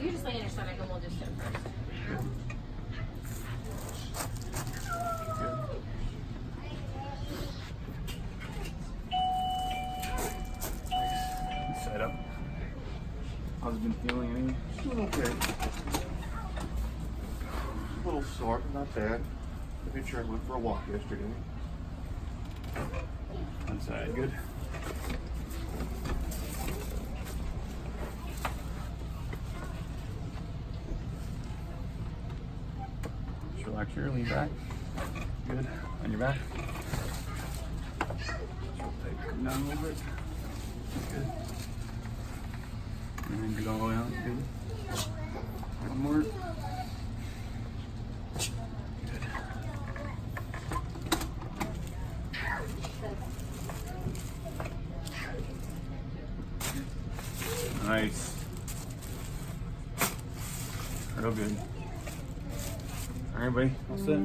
You just lay on your stomach and we'll just sit first. Set up. How's it been feeling anyway? Doing okay. A little sore, but not bad. I made sure I went for a walk yesterday. Inside, good. Just relax here, lean back. Good. On your back. Come down a little bit. Good. And then get all the way out. Good. One more. Good. Nice. Real good. All right, buddy. All set.